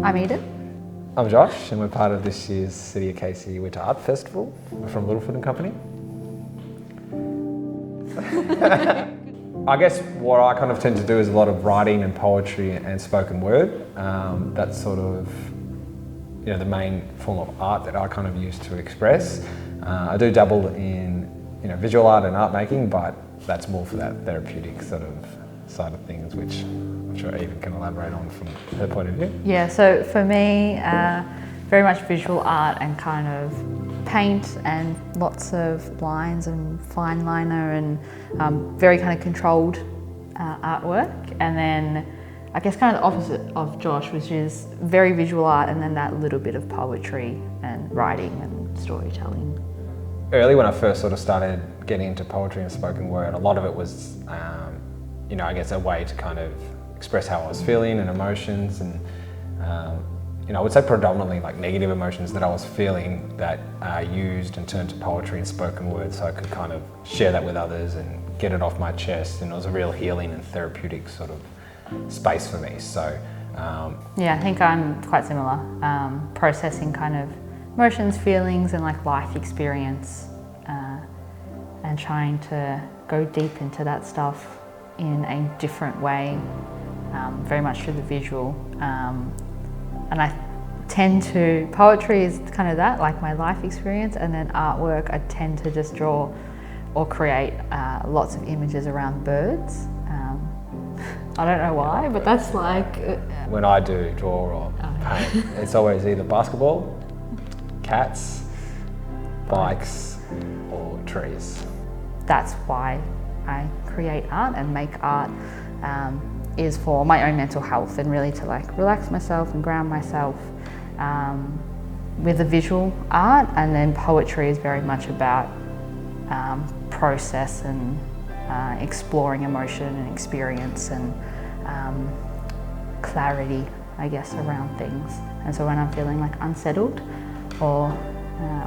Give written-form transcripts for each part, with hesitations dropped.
I'm Eden. I'm Josh, and we're part of this year's City of Casey Winter Art Festival. We're from Littlefoot and Company. I guess what I kind of tend to do is a lot of writing and poetry and spoken word. That's sort of, the main form of art that I kind of use to express. I do dabble in, visual art and art making, but that's more for that therapeutic sort of side of things, which I'm sure Eden can elaborate on from her point of view. Yeah, so for me, very much visual art and kind of paint and lots of lines and fine liner and very kind of controlled artwork. And then I guess kind of the opposite of Josh, which is very visual art and then that little bit of poetry and writing and storytelling. Early when I first sort of started getting into poetry and spoken word, a lot of it was, I guess a way to kind of express how I was feeling and emotions and, I would say predominantly like negative emotions that I was feeling that I used and turned to poetry and spoken word so I could kind of share that with others and get it off my chest, and it was a real healing and therapeutic sort of space for me. So yeah, I think I'm quite similar. Processing kind of emotions, feelings and like life experience and trying to go deep into that stuff in a different way, very much through the visual. And I tend to, poetry is kind of that, like my life experience, and then artwork, I tend to just draw or create lots of images around birds. I don't know why, but that's like... When I do draw or paint, it's always either basketball, cats, bikes, or trees. That's why I create art and make art. Is for my own mental health and really to like relax myself and ground myself with the visual art, and then poetry is very much about process and exploring emotion and experience and clarity, I guess, around things. And so when I'm feeling like unsettled or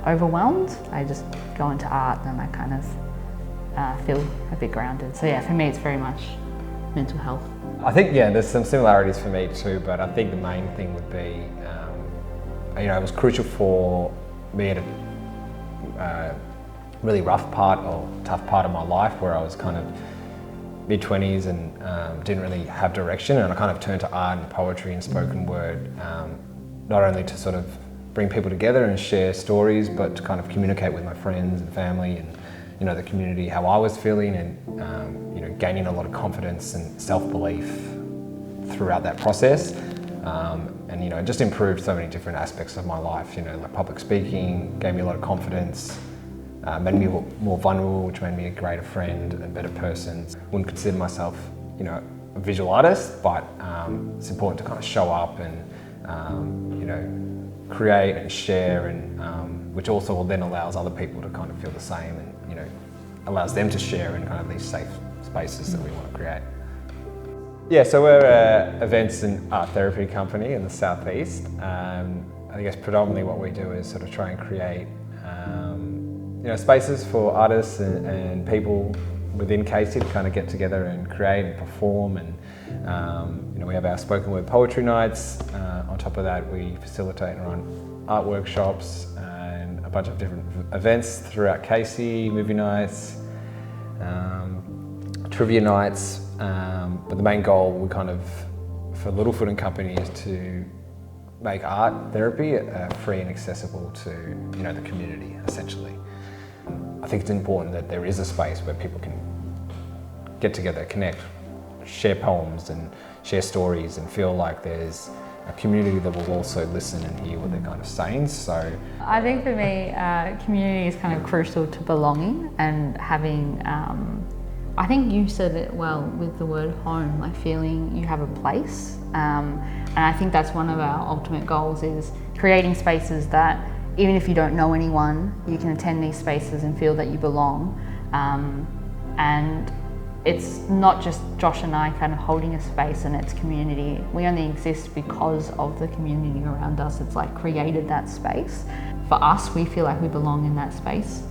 overwhelmed, I just go into art and I kind of feel a bit grounded. So yeah, for me it's very much mental health. I think, there's some similarities for me too, but I think the main thing would be, it was crucial for me at a really rough part or tough part of my life where I was kind of mid-20s and didn't really have direction, and I kind of turned to art and poetry and spoken word, not only to sort of bring people together and share stories, but to kind of communicate with my friends and family and the community, how I was feeling, and gaining a lot of confidence and self-belief throughout that process. And it just improved so many different aspects of my life. Like public speaking gave me a lot of confidence, made me more vulnerable, which made me a greater friend and better person. Wouldn't consider myself, a visual artist, but it's important to kind of show up and, create and share, and which also then allows other people to kind of feel the same, and allows them to share in kind of these safe spaces that we want to create. Yeah, so we're an events and art therapy company in the southeast. I guess predominantly what we do is sort of try and create spaces for artists and people within Casey to kind of get together and create and perform, and we have our spoken word poetry nights. On top of that, we facilitate and run art workshops and a bunch of different events throughout Casey, movie nights, trivia nights, but the main goal we kind of for Littlefoot and Company is to make art therapy free and accessible to the community, essentially. I think it's important that there is a space where people can get together, connect, share poems and share stories, and feel like there's a community that will also listen and hear what they're kind of saying. So I think for me, community is kind of crucial to belonging and having, I think you said it well with the word home, like feeling you have a place. And I think that's one of our ultimate goals, is creating spaces that even if you don't know anyone, you can attend these spaces and feel that you belong. And it's not just Josh and I kind of holding a space and its community. We only exist because of the community around us. It's like created that space. For us, we feel like we belong in that space,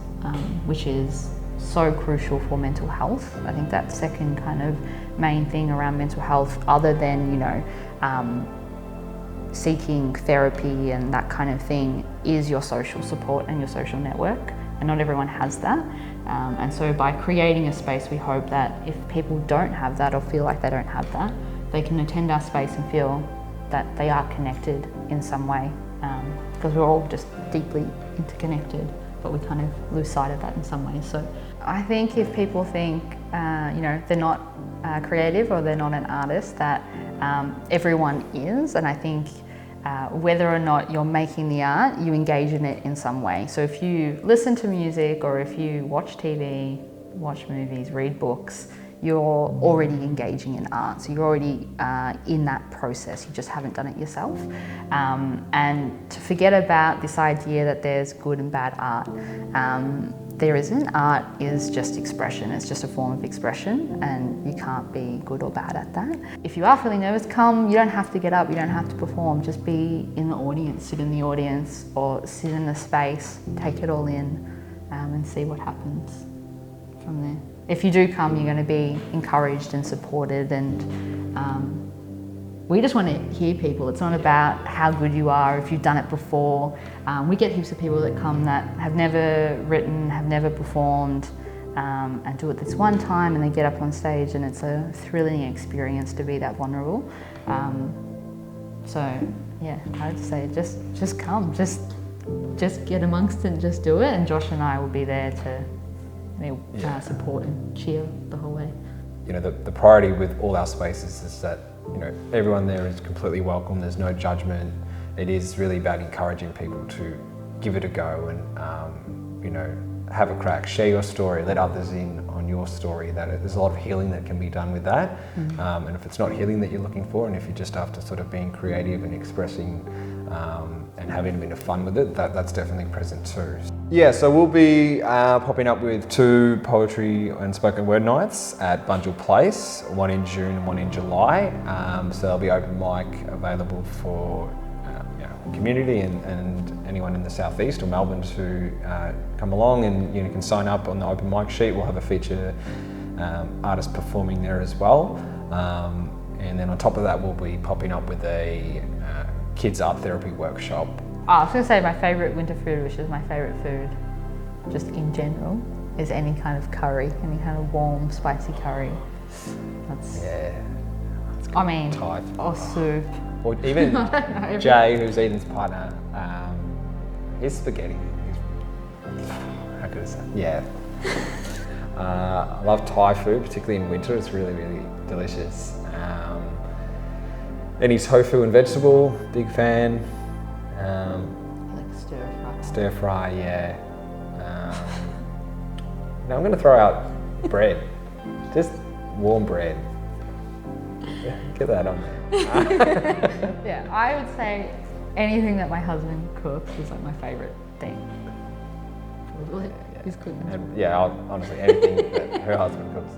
which is so crucial for mental health. I think that second kind of main thing around mental health, other than, seeking therapy and that kind of thing is your social support and your social network, and not everyone has that. And so by creating a space, we hope that if people don't have that or feel like they don't have that, they can attend our space and feel that they are connected in some way, because we're all just deeply interconnected, but we kind of lose sight of that in some ways. So I think if people think, they're not creative or they're not an artist, that everyone is, and I think whether or not you're making the art, you engage in it in some way. So if you listen to music, or if you watch TV, watch movies, read books, you're already engaging in art. So you're already in that process, you just haven't done it yourself. And to forget about this idea that there's good and bad art, there isn't. Art is just expression, it's just a form of expression, and you can't be good or bad at that. If you are feeling nervous, come. You don't have to get up, you don't have to perform, just be in the audience, sit in the audience, or sit in the space, take it all in, and see what happens from there. If you do come, you're going to be encouraged and supported, and we just want to hear people. It's not about how good you are, if you've done it before. We get heaps of people that come that have never written, have never performed, and do it this one time, and they get up on stage, and it's a thrilling experience to be that vulnerable. So yeah, I would say just come, just get amongst it and just do it, and Josh and I will be there to support and cheer the whole way. The priority with all our spaces is that everyone there is completely welcome. There's no judgment. It is really about encouraging people to give it a go and have a crack, share your story, let others in on your story. That there's a lot of healing that can be done with that. And if it's not healing that you're looking for, and if you're just after sort of being creative and expressing and having a bit of fun with it, that's definitely present too. Yeah, so we'll be popping up with 2 poetry and spoken word nights at Bunjil Place, one in June and one in July. So there'll be open mic available for community and anyone in the southeast or Melbourne to come along, and you can sign up on the open mic sheet. We'll have a feature artist performing there as well. And then on top of that, we'll be popping up with a kids art therapy workshop. I was going to say my favourite winter food, which is my favourite food just in general, is any kind of curry, any kind of warm, spicy curry. That's Thai. Or soup. Or even Jay, who's Eden's partner, his spaghetti is, how could I say? Yeah. I love Thai food, particularly in winter. It's really, really delicious. Any tofu and vegetable, big fan. Like stir fry. Stir fry, yeah. Now I'm going to throw out bread, just warm bread. Yeah, get that on there. Yeah, I would say anything that my husband cooks is like my favourite thing. He's cooking. Honestly, anything that her husband cooks